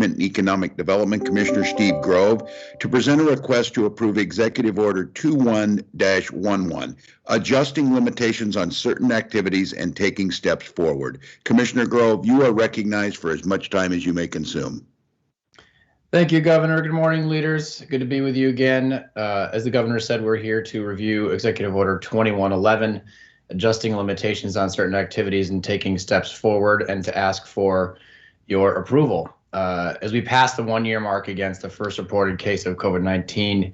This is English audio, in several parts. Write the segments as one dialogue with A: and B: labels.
A: and Economic Development Commissioner Steve Grove to present a request to approve Executive Order 21-11, adjusting limitations on certain activities and taking steps forward. Commissioner Grove, you are recognized for as much time as you may consume.
B: Thank you, Governor. Good morning, leaders. Good to be with you again. As the governor said, we're here to review Executive Order 2111, adjusting limitations on certain activities and taking steps forward, and to ask for your approval. As we pass the 1-year mark against the first reported case of COVID-19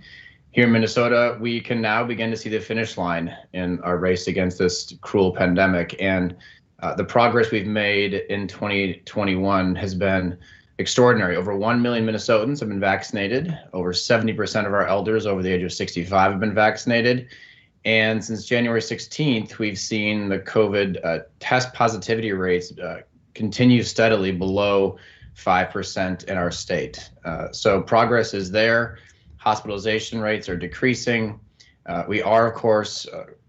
B: here in Minnesota, we can now begin to see the finish line in our race against this cruel pandemic. And the progress we've made in 2021 has been extraordinary. Over 1 million Minnesotans have been vaccinated. Over 70% of our elders over the age of 65 have been vaccinated. And since January 16th, we've seen the COVID test positivity rates continue steadily below 5% in our state. So progress is there. Hospitalization rates are decreasing. We are, of course,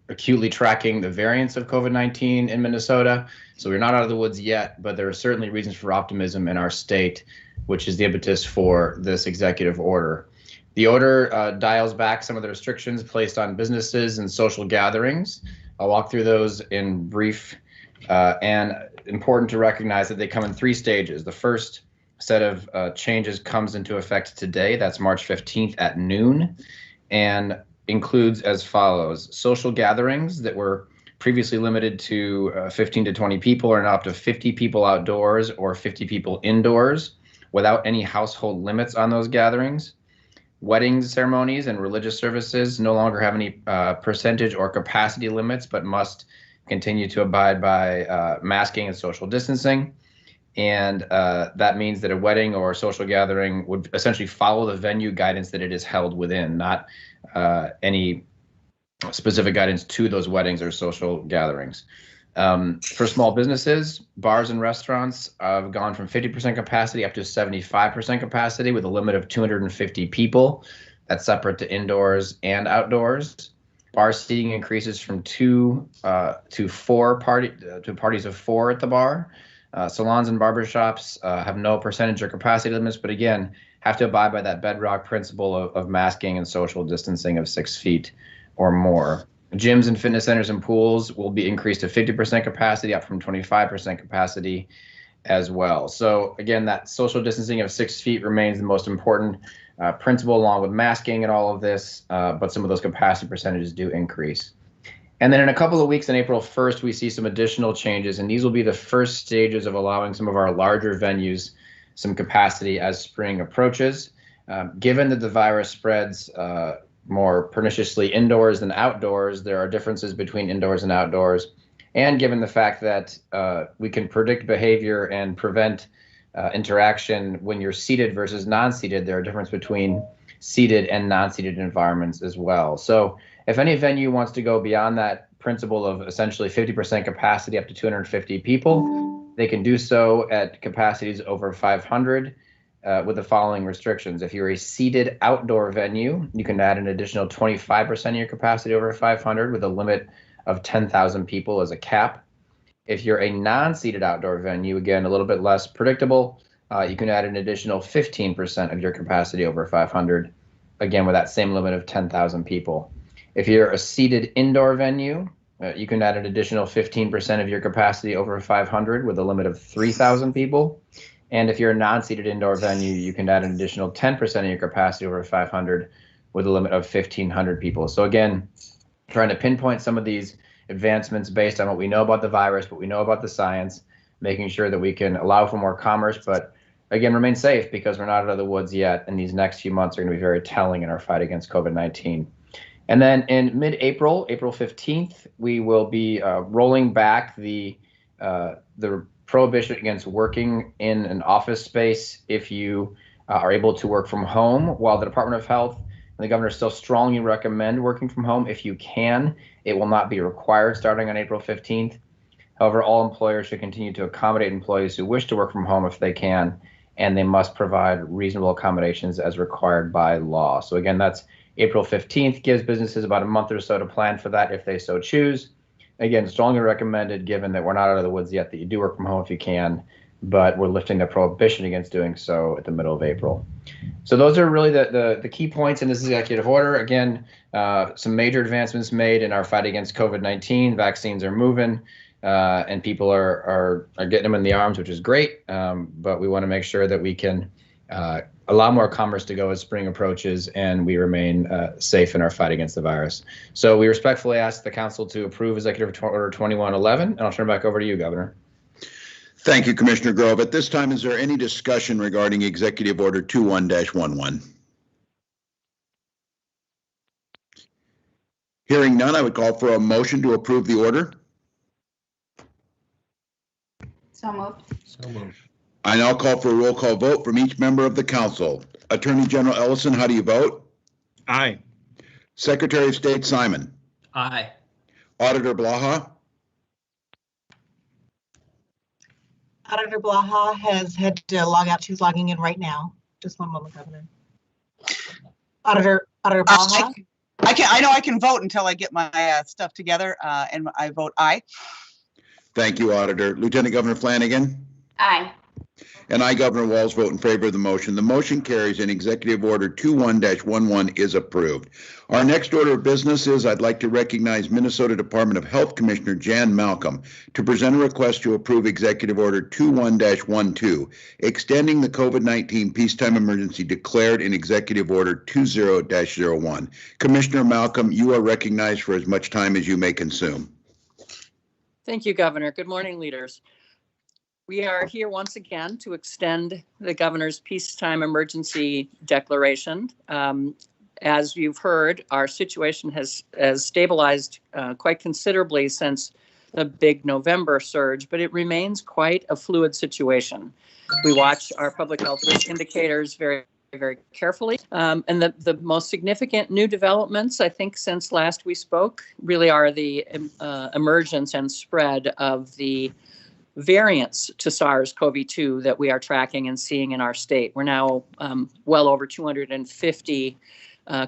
B: acutely tracking the variants of COVID-19 in Minnesota. So we're not out of the woods yet, but there are certainly reasons for optimism in our state, which is the impetus for this executive order. The order dials back some of the restrictions placed on businesses and social gatherings. I'll walk through those in brief, and important to recognize that they come in 3 stages. The first set of changes comes into effect today. That's March 15th at noon, and includes as follows. Social gatherings that were previously limited to 15 to 20 people are now up to 50 people outdoors or 50 people indoors without any household limits on those gatherings. Weddings, ceremonies, and religious services no longer have any percentage or capacity limits, but must continue to abide by masking and social distancing. And that means that a wedding or a social gathering would essentially follow the venue guidance that it is held within, not any specific guidance to those weddings or social gatherings. For small businesses, bars and restaurants have gone from 50% capacity up to 75% capacity with a limit of 250 people. That's separate to indoors and outdoors. Bar seating increases from 2 to 4 parties of 4 at the bar. Salons and barbershops have no percentage or capacity limits, but again, have to abide by that bedrock principle of masking and social distancing of 6 feet or more. Gyms and fitness centers and pools will be increased to 50% capacity, up from 25% capacity as well. So again, that social distancing of 6 feet remains the most important principle, along with masking and all of this, but some of those capacity percentages do increase. And then in a couple of weeks, on April 1st, we see some additional changes, and these will be the first stages of allowing some of our larger venues some capacity as spring approaches. Given that the virus spreads more perniciously indoors than outdoors, there are differences between indoors and outdoors. And given the fact that we can predict behavior and prevent interaction when you're seated versus non-seated, there are differences between seated and non-seated environments as well. So if any venue wants to go beyond that principle of essentially 50% capacity up to 250 people, they can do so at capacities over 500 with the following restrictions. If you're a seated outdoor venue, you can add an additional 25% of your capacity over 500 with a limit of 10,000 people as a cap. If you're a non-seated outdoor venue, again, a little bit less predictable, you can add an additional 15% of your capacity over 500, again, with that same limit of 10,000 people. If you're a seated indoor venue, you can add an additional 15% of your capacity over 500 with a limit of 3,000 people. And if you're a non-seated indoor venue, you can add an additional 10% of your capacity over 500 with a limit of 1,500 people. So again, trying to pinpoint some of these advancements based on what we know about the virus, what we know about the science, making sure that we can allow for more commerce, but again, remain safe because we're not out of the woods yet. And these next few months are going to be very telling in our fight against COVID-19. And then in mid-April, April 15th, we will be rolling back the prohibition against working in an office space if you are able to work from home. While the Department of Health and the governor still strongly recommend working from home if you can, it will not be required starting on April 15th. However, all employers should continue to accommodate employees who wish to work from home if they can, and they must provide reasonable accommodations as required by law. So again, that's April 15th, gives businesses about a month or so to plan for that if they so choose. Again, strongly recommended, given that we're not out of the woods yet, that you do work from home if you can, but we're lifting the prohibition against doing so at the middle of April. So those are really the key points in this executive order. Again, some major advancements made in our fight against COVID-19. Vaccines are moving, and people are getting them in the arms, which is great. But we want to make sure that we can allow more commerce to go as spring approaches, and we remain safe in our fight against the virus. So we respectfully ask the council to approve Executive Order 2111, and I'll turn it back over to you, Governor.
A: Thank you, Commissioner Grove. At this time, is there any discussion regarding Executive Order 21-11? Hearing none, I would call for a motion to approve the order.
C: So moved.
D: So moved.
A: I now call for a roll call vote from each member of the council. Attorney General Ellison, how do you vote?
D: Aye.
A: Secretary of State Simon.
D: Aye.
A: Auditor Blaha.
E: Auditor Blaha has had to log out. She's logging in right now. Just one moment, Governor. Auditor Blaha.
F: I know I can vote until I get my stuff together, and I vote aye.
A: Thank you, Auditor. Lieutenant Governor Flanagan.
C: Aye.
A: And I, Governor Walz, vote in favor of the motion. The motion carries and Executive Order 21-11 is approved. Our next order of business is I'd like to recognize Minnesota Department of Health Commissioner Jan Malcolm to present a request to approve Executive Order 21-12, extending the COVID-19 peacetime emergency declared in Executive Order 20-01. Commissioner Malcolm, you are recognized for as much time as you may consume.
G: Thank you, Governor. Good morning, leaders. We are here once again to extend the governor's peacetime emergency declaration. As you've heard, our situation has stabilized quite considerably since the big November surge, but it remains quite a fluid situation. We watch our public health risk indicators very, very carefully. And the most significant new developments, I think, since last we spoke, really are the emergence and spread of the variants to SARS-CoV-2 that we are tracking and seeing in our state. We're now well over 250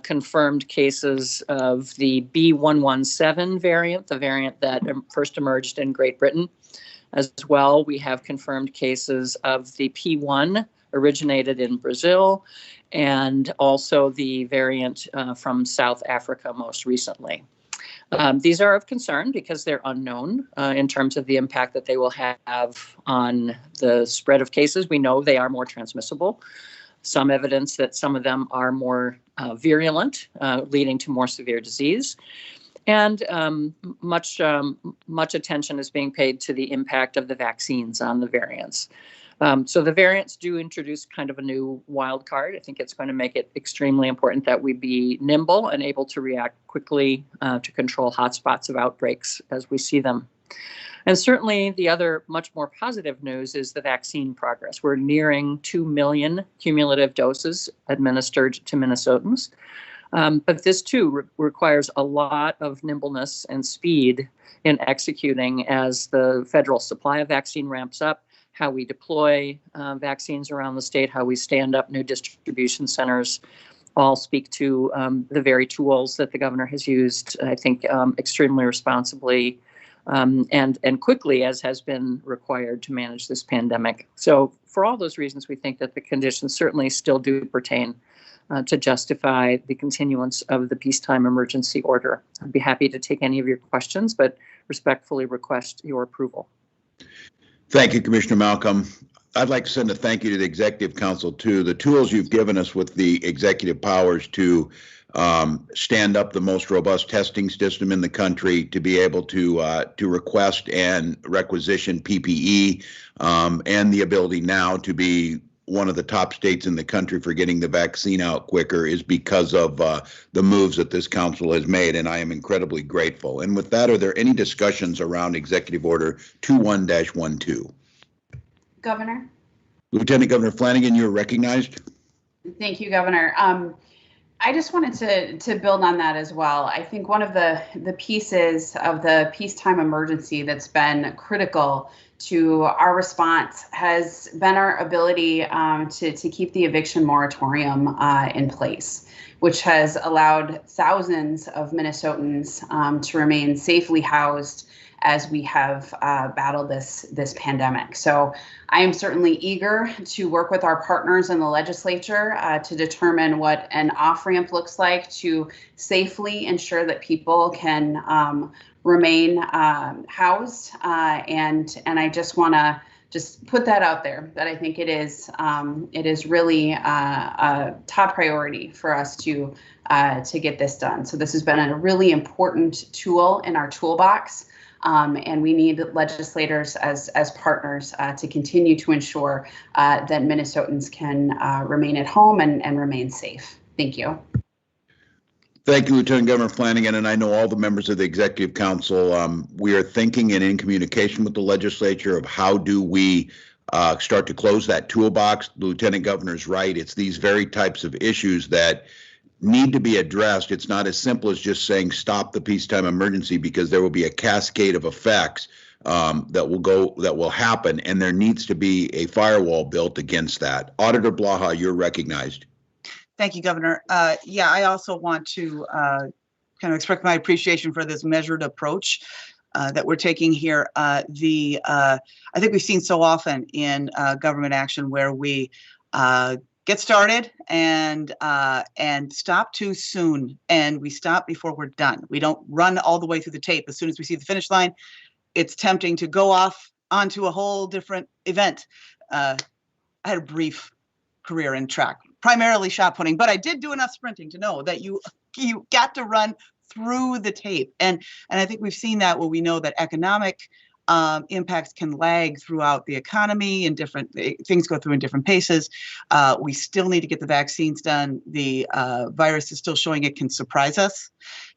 G: confirmed cases of the B.1.1.7 variant, the variant that first emerged in Great Britain. As well, we have confirmed cases of the P.1 originated in Brazil, and also the variant from South Africa most recently. These are of concern because they're unknown in terms of the impact that they will have on the spread of cases. We know they are more transmissible. Some evidence that some of them are more virulent, leading to more severe disease. And much attention is being paid to the impact of the vaccines on the variants. So the variants do introduce kind of a new wild card. I think it's going to make it extremely important that we be nimble and able to react quickly to control hotspots of outbreaks as we see them. And certainly the other much more positive news is the vaccine progress. We're nearing 2 million cumulative doses administered to Minnesotans. But this too requires a lot of nimbleness and speed in executing as the federal supply of vaccine ramps up, how we deploy vaccines around the state, how we stand up new distribution centers, all speak to the very tools that the governor has used, I think, extremely responsibly and quickly, as has been required to manage this pandemic. So for all those reasons, we think that the conditions certainly still do pertain to justify the continuance of the peacetime emergency order. I'd be happy to take any of your questions, but respectfully request your approval.
A: Thank you, Commissioner Malcolm. I'd like to send a thank you to the Executive Council, too. The tools you've given us with the executive powers to stand up the most robust testing system in the country, to be able to request and requisition PPE, and the ability now to be one of the top states in the country for getting the vaccine out quicker is because of the moves that this council has made, and I am incredibly grateful. And with that, are there any discussions around Executive Order 21-12?
C: Governor.
A: Lieutenant Governor Flanagan, you are recognized.
C: Thank you, Governor. I just wanted to build on that as well. I think one of the pieces of the peacetime emergency that's been critical to our response has been our ability to keep the eviction moratorium in place, which has allowed thousands of Minnesotans to remain safely housed as we have battled this pandemic. So I am certainly eager to work with our partners in the legislature to determine what an off-ramp looks like to safely ensure that people can remain housed. And I just want to put that out there, that I think it is really a top priority for us to get this done. So this has been a really important tool in our toolbox, and we need legislators as partners to continue to ensure that Minnesotans can remain at home and remain safe. Thank you.
A: Thank you, Lieutenant Governor Flanagan, and I know all the members of the Executive Council. We are thinking and in communication with the legislature of how do we start to close that toolbox. The Lieutenant Governor's right. It's these very types of issues that need to be addressed. It's not as simple as just saying stop the peacetime emergency, because there will be a cascade of effects that will happen, and there needs to be a firewall built against that. Auditor Blaha, you're recognized.
F: Thank you, Governor. Yeah, I also want to kind of express my appreciation for this measured approach that we're taking here. I think we've seen so often in government action where we get started and stop too soon, and we stop before we're done. We don't run all the way through the tape. As soon as we see the finish line, it's tempting to go off onto a whole different event. I had a brief career in track, primarily shot putting, but I did do enough sprinting to know that you got to run through the tape. And I think we've seen that where we know that economic impacts can lag throughout the economy, and different things go through in different paces. We still need to get the vaccines done. The virus is still showing it can surprise us.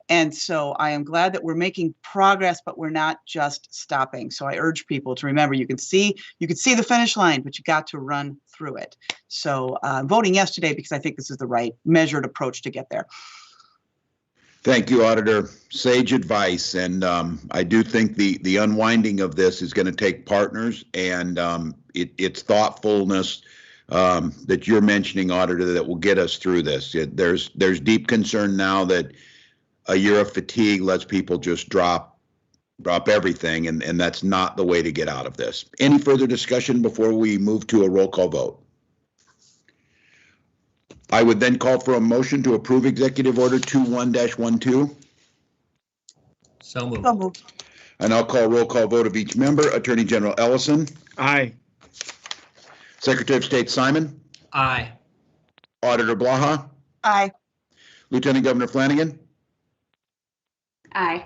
F: And so I am glad that we're making progress, but we're not just stopping. So I urge people to remember, you can see the finish line, but you got to run through it. So I'm voting yes today because I think this is the right measured approach to get there.
A: Thank you, Auditor. Sage advice. And I do think the unwinding of this is going to take partners, and it's thoughtfulness that you're mentioning, Auditor, that will get us through this. There's deep concern now that a year of fatigue lets people just drop everything, and that's not the way to get out of this. Any further discussion before we move to a roll call vote? I would then call for a motion to approve Executive Order 21-12.
D: So moved.
F: So moved.
A: And I'll call roll call vote of each member. Attorney General Ellison.
D: Aye.
A: Secretary of State Simon.
D: Aye.
A: Auditor Blaha.
F: Aye.
A: Lieutenant Governor Flanagan.
C: Aye.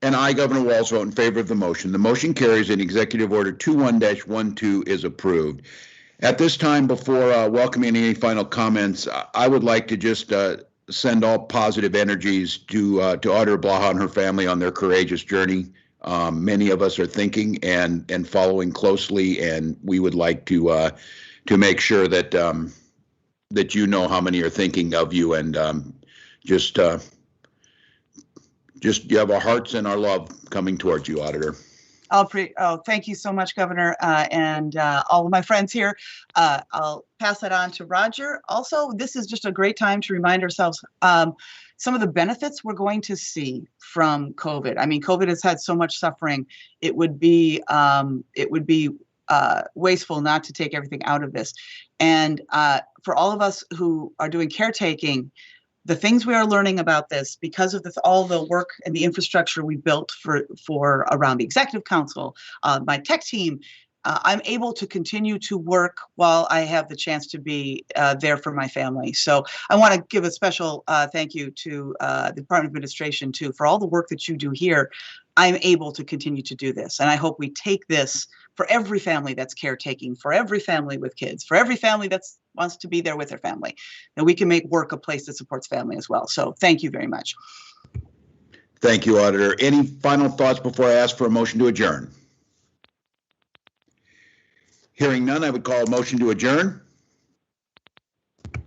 A: And I, Governor Walz, vote in favor of the motion. The motion carries, and Executive Order 21-12 is approved. At this time, before welcoming any final comments, I would like to just send all positive energies to Auditor Blaha and her family on their courageous journey. Many of us are thinking and following closely, and we would like to make sure that that you know how many are thinking of you, and just you have our hearts and our love coming towards you, Auditor.
F: Thank you so much, Governor, and all of my friends here. I'll pass that on to Roger. Also, this is just a great time to remind ourselves some of the benefits we're going to see from COVID. I mean, COVID has had so much suffering. It would be wasteful not to take everything out of this. And for all of us who are doing caretaking, the things we are learning about this, because of all the work and the infrastructure we built for around the Executive Council, my tech team, I'm able to continue to work while I have the chance to be there for my family. So I want to give a special thank you to the Department of Administration too, for all the work that you do here. I'm able to continue to do this, and I hope we take this for every family that's caretaking, for every family with kids, for every family that wants to be there with their family, and we can make work a place that supports family as well. So thank you very much.
A: Thank you, Auditor. Any final thoughts before I ask for a motion to adjourn? Hearing none, I would call a motion to adjourn.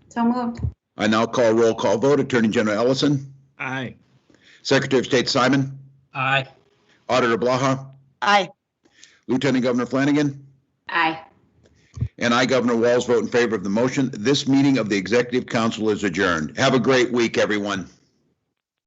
C: So moved.
A: I now call roll call vote. Attorney General Ellison.
D: Aye.
A: Secretary of State Simon.
D: Aye.
A: Auditor Blaha.
F: Aye.
A: Lieutenant Governor Flanagan.
C: Aye.
A: And I, Governor Walz, vote in favor of the motion. This meeting of the Executive Council is adjourned. Have a great week, everyone.